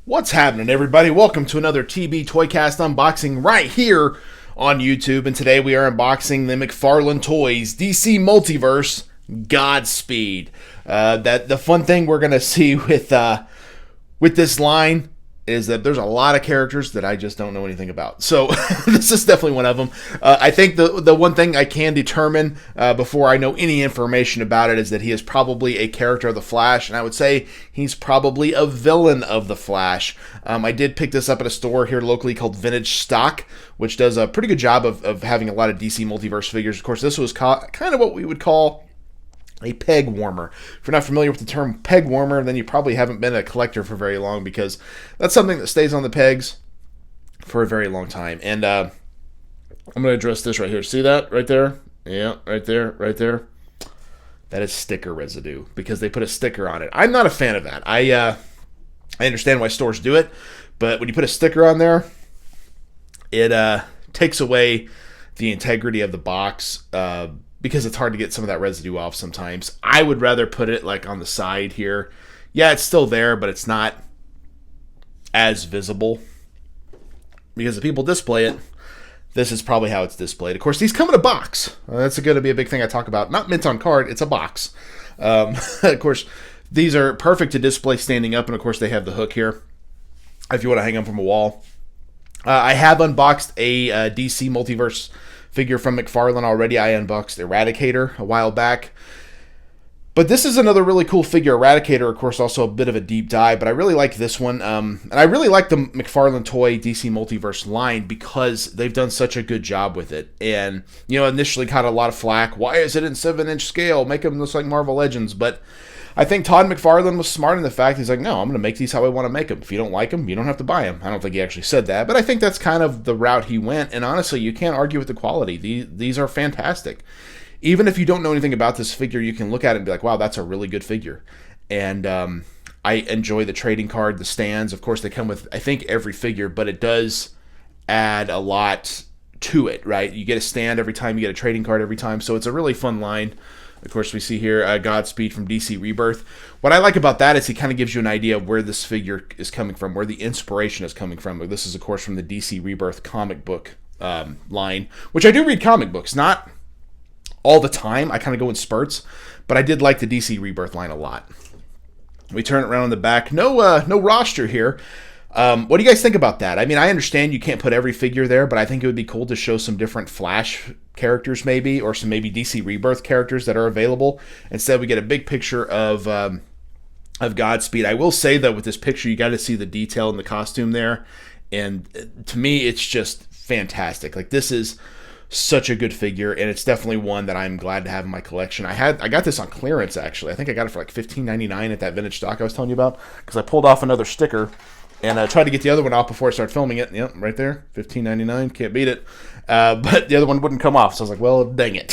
What's happening, everybody? Welcome to another TB Toycast unboxing right here on YouTube. And today we are unboxing the McFarlane Toys DC Multiverse Godspeed. The fun thing we're gonna see with this line is that there's a lot of characters that I just don't know anything about. So this is definitely one of them. I think the one thing I can determine before I know any information about it is that he is probably a character of the Flash, and I would say he's probably a villain of the Flash. I did pick this up at a store here locally called Vintage Stock, which does a pretty good job of having a lot of DC Multiverse figures. Of course, this was kind of what we would call a peg warmer. If you're not familiar with the term peg warmer, then you probably haven't been a collector for very long, because that's something that stays on the pegs for a very long time. And I'm going to address this right here. See that right there? Yeah, right there, right there. That is sticker residue, because they put a sticker on it. I'm not a fan of that. I understand why stores do it, but when you put a sticker on there, it takes away the integrity of the box, because it's hard to get some of that residue off sometimes. I would rather put it like on the side here. Yeah, it's still there, but it's not as visible, because if people display it, this is probably how it's displayed. Of course, these come in a box. That's going to be a big thing I talk about. Not mint on card, it's a box. Of course, these are perfect to display standing up, and of course they have the hook here if you want to hang them from a wall. I have unboxed a DC Multiverse figure from McFarlane already. I unboxed Eradicator a while back. But this is another really cool figure. Eradicator, of course, also a bit of a deep dive, but I really like this one. And I really like the McFarlane Toy DC Multiverse line because they've done such a good job with it. And, you know, initially got a lot of flack. Why is it in 7-inch scale? Make them look like Marvel Legends. But I think Todd McFarlane was smart in the fact he's like, no, I'm going to make these how I want to make them. If you don't like them, you don't have to buy them. I don't think he actually said that, but I think that's kind of the route he went. And honestly, you can't argue with the quality. These are fantastic. Even if you don't know anything about this figure, you can look at it and be like, wow, that's a really good figure. And I enjoy the trading card, the stands. Of course, they come with, I think, every figure, but it does add a lot to it, right? You get a stand every time, you get a trading card every time. So it's a really fun line. Of course, we see here Godspeed from DC Rebirth. What I like about that is he kind of gives you an idea of where this figure is coming from, where the inspiration is coming from. This is, of course, from the DC Rebirth comic book line, which I do read comic books. Not all the time. I kind of go in spurts, but I did like the DC Rebirth line a lot. We turn it around on the back. No roster here. What do you guys think about that? I mean, I understand you can't put every figure there, but I think it would be cool to show some different Flash characters maybe, or some maybe DC Rebirth characters that are available. Instead, we get a big picture of Godspeed. I will say, though, with this picture, you got to see the detail in the costume there. And to me, it's just fantastic. Like, this is such a good figure, and it's definitely one that I'm glad to have in my collection. I got this on clearance, actually. I think I got it for like $15.99 at that Vintage Stock I was telling you about, because I pulled off another sticker and I tried to get the other one off before I started filming it. Yep, right there, $15.99, can't beat it. But the other one wouldn't come off, so I was like, well, dang it.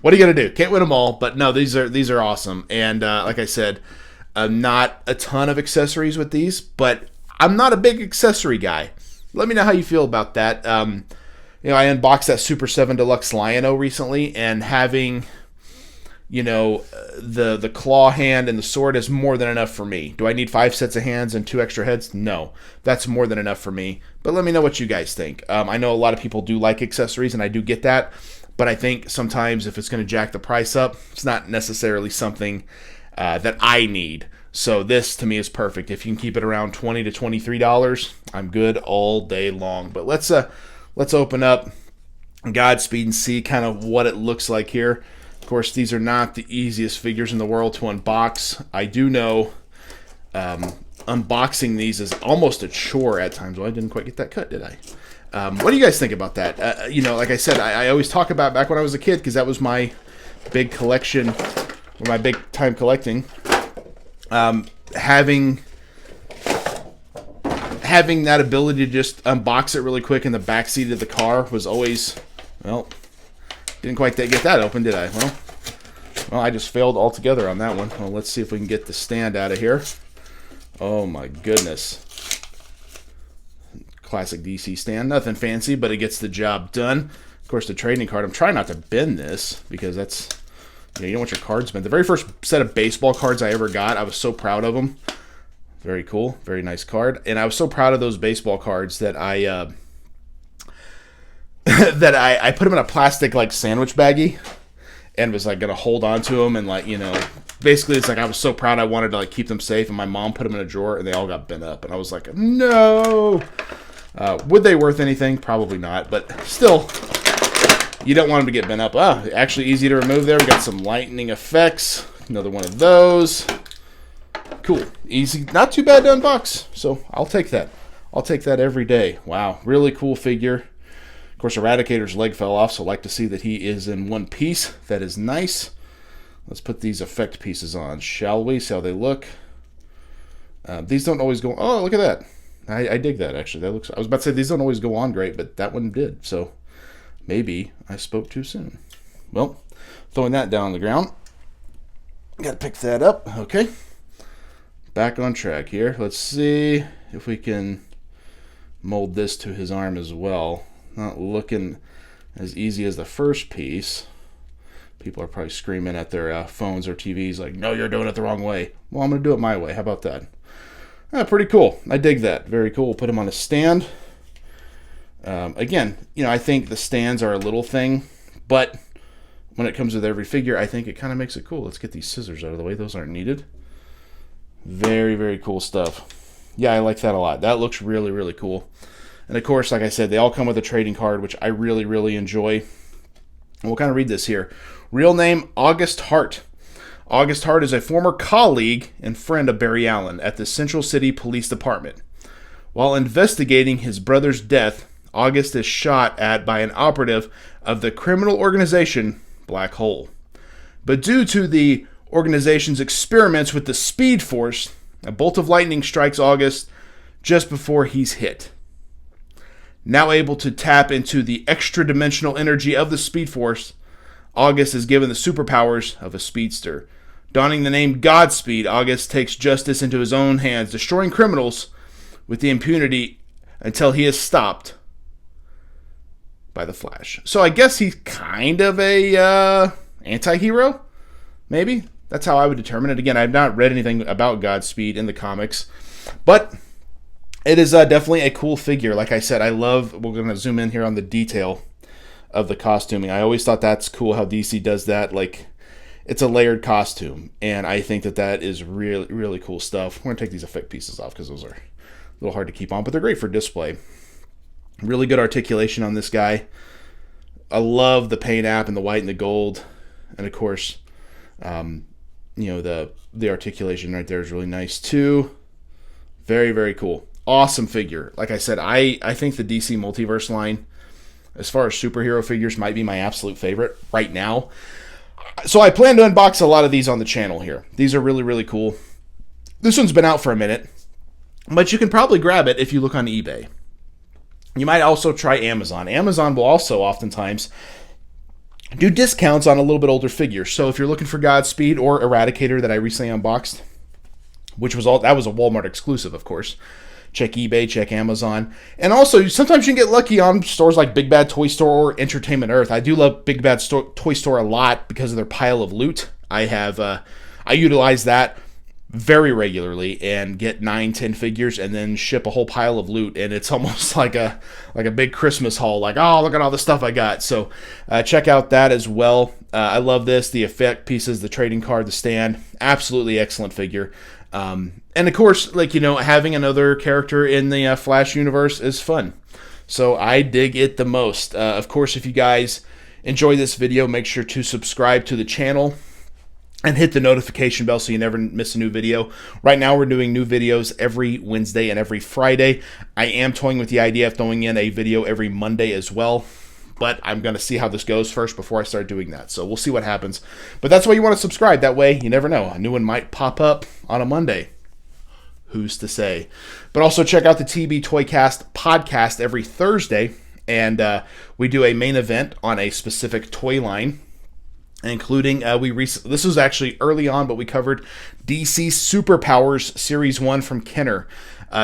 What are you gonna do? Can't win them all. But no, these are awesome. And like I said, not a ton of accessories with these, but I'm not a big accessory guy. Let me know how you feel about that. You know, I unboxed that Super 7 Deluxe Lion-O recently, and having, you know, the claw hand and the sword is more than enough for me. Do I need 5 sets of hands and 2 extra heads? No. That's more than enough for me. But let me know what you guys think. I know a lot of people do like accessories, and I do get that. But I think sometimes if it's going to jack the price up, it's not necessarily something that I need. So this, to me, is perfect. If you can keep it around $20 to $23, I'm good all day long. But let's open up Godspeed and see kind of what it looks like here. Of course, these are not the easiest figures in the world to unbox. I do know unboxing these is almost a chore at times. Well, I didn't quite get that cut, did I? What do you guys think about that? You know, like I said, I always talk about back when I was a kid, because that was my big collection, or my big time collecting. Having that ability to just unbox it really quick in the back seat of the car was always, well, didn't quite get that open, did I? Well, I just failed altogether on that one. Well, let's see if we can get the stand out of here. Oh my goodness. Classic DC stand. Nothing fancy, but it gets the job done. Of course, the trading card. I'm trying not to bend this, because that's, you know, you don't want your cards bent. The very first set of baseball cards I ever got, I was so proud of them. Very cool. Very nice card. And I was so proud of those baseball cards that I that I put them in a plastic like sandwich baggie and was like gonna hold on to them and like, you know, basically it's like I was so proud I wanted to like keep them safe, and my mom put them in a drawer and they all got bent up and I was like, no. Would they worth anything? Probably not, but still, you don't want them to get bent up. Actually easy to remove there. We got some lightning effects. Another one of those. Cool. Easy. Not too bad to unbox. So I'll take that. I'll take that every day. Wow. Really cool figure. Of course, Eradicator's leg fell off, so I like to see that he is in one piece. That is nice. Let's put these effect pieces on, shall we? See how they look. These don't always go... Oh, look at that. I dig that, actually. That looks... I was about to say these don't always go on great, but that one did. So maybe I spoke too soon. Well, throwing that down on the ground. Got to pick that up. Okay. Back on track here. Let's see if we can mold this to his arm as well. Not looking as easy as the first piece. People are probably screaming at their phones or TVs like, no, you're doing it the wrong way. Well, I'm going to do it my way. How about that? Pretty cool. I dig that. Very cool. We'll put him on a stand. Again, you know, I think the stands are a little thing, but when it comes with every figure, I think it kind of makes it cool. Let's get these scissors out of the way. Those aren't needed. Very, very cool stuff. Yeah, I like that a lot. That looks really, really cool. And of course, like I said, they all come with a trading card, which I really, really enjoy. And we'll kind of read this here. Real name, August Hart. August Hart is a former colleague and friend of Barry Allen at the Central City Police Department. While investigating his brother's death, August is shot at by an operative of the criminal organization Black Hole. But due to the organization's experiments with the Speed Force, a bolt of lightning strikes August just before he's hit. Now able to tap into the extra-dimensional energy of the Speed Force, August is given the superpowers of a speedster. Donning the name Godspeed, August takes justice into his own hands, destroying criminals with the impunity until he is stopped by the Flash. So I guess he's kind of a anti-hero, maybe? That's how I would determine it. Again, I've not read anything about Godspeed in the comics, but it is definitely a cool figure. Like I said, I love, we're going to zoom in here on the detail of the costuming. I always thought that's cool how DC does that. Like, it's a layered costume, and I think that that is really, really cool stuff. We're going to take these effect pieces off because those are a little hard to keep on, but they're great for display. Really good articulation on this guy. I love the paint app and the white and the gold, and of course, you know, the articulation right there is really nice too. Very, very cool. Awesome figure. Like I said, I think the DC Multiverse line, as far as superhero figures, might be my absolute favorite right now. So I plan to unbox a lot of these on the channel here. These are really, really cool. This one's been out for a minute, but you can probably grab it if you look on eBay. You might also try Amazon. Amazon will also oftentimes do discounts on a little bit older figures. So if you're looking for Godspeed or Eradicator that I recently unboxed, that was a Walmart exclusive, of course. Check eBay, check Amazon. And also, sometimes you can get lucky on stores like Big Bad Toy Store or Entertainment Earth. I do love Big Bad Toy Store a lot because of their pile of loot. I utilize that very regularly and get 9-10 figures and then ship a whole pile of loot, and it's almost like a big Christmas haul, like, oh, look at all the stuff I got. So check out that as well. I love this, the effect pieces, the trading card, the stand, absolutely excellent figure. And of course, like, you know, having another character in the Flash universe is fun, so I dig it the most. Of course, if you guys enjoy this video, make sure to subscribe to the channel and hit the notification bell so you never miss a new video. Right now, we're doing new videos every Wednesday and every Friday. I am toying with the idea of throwing in a video every Monday as well, but I'm going to see how this goes first before I start doing that. So we'll see what happens. But that's why you want to subscribe. That way, you never know. A new one might pop up on a Monday. Who's to say? But also check out the TB Toycast podcast every Thursday. And we do a main event on a specific toy line, including this was actually early on, but we covered DC Superpowers Series 1 from Kenner.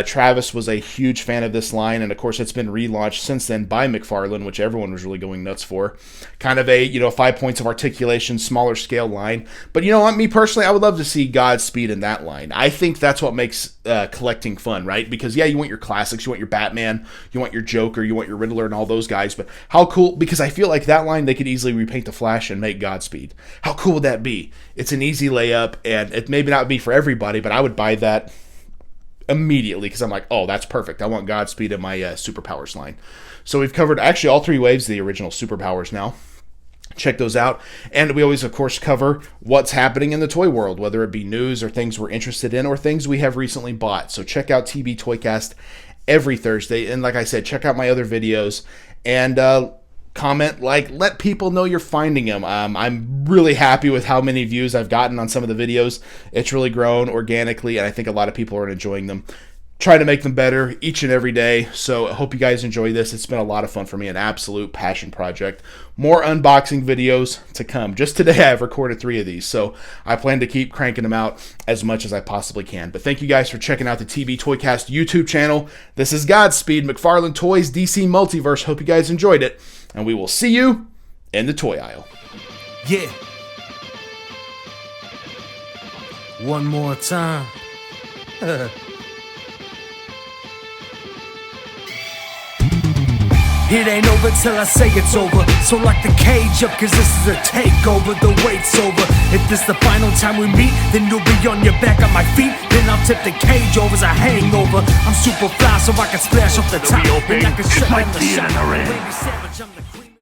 Travis was a huge fan of this line, and of course it's been relaunched since then by McFarlane, which everyone was really going nuts for. Kind of a 5 points of articulation, smaller scale line. But you know what, me personally, I would love to see Godspeed in that line. I think that's what makes collecting fun, right? Because yeah, you want your classics, you want your Batman, you want your Joker, you want your Riddler and all those guys, but how cool, because I feel like that line they could easily repaint the Flash and make Godspeed. How cool would that be? It's an easy layup, and it maybe not be for everybody, but I would buy that immediately because I'm like, oh, that's perfect. I want Godspeed in my Superpowers line. So we've covered actually all 3 waves of the original Superpowers now. Check those out. And we always, of course, cover what's happening in the toy world, whether it be news or things we're interested in or things we have recently bought. So check out TB Toycast every Thursday. And like I said, check out my other videos and comment, let people know you're finding them. I'm really happy with how many views I've gotten on some of the videos. It's really grown organically, and I think a lot of people are enjoying them. Try to make them better each and every day. So I hope you guys enjoy this. It's been a lot of fun for me, an absolute passion project. More unboxing videos to come. Just today I've recorded 3 of these, so I plan to keep cranking them out as much as I possibly can. But thank you guys for checking out the TB Toycast YouTube channel. This is Godspeed, McFarlane Toys, DC Multiverse. Hope you guys enjoyed it, and we will see you in the toy aisle. Yeah. One more time. It ain't over till I say it's over. So lock the cage up, cause this is a takeover. The wait's over. If this the final time we meet, then you'll be on your back on my feet. Then I'll tip the cage over as a hangover. I'm super fly so I can splash off the top. And I can shut down the shop.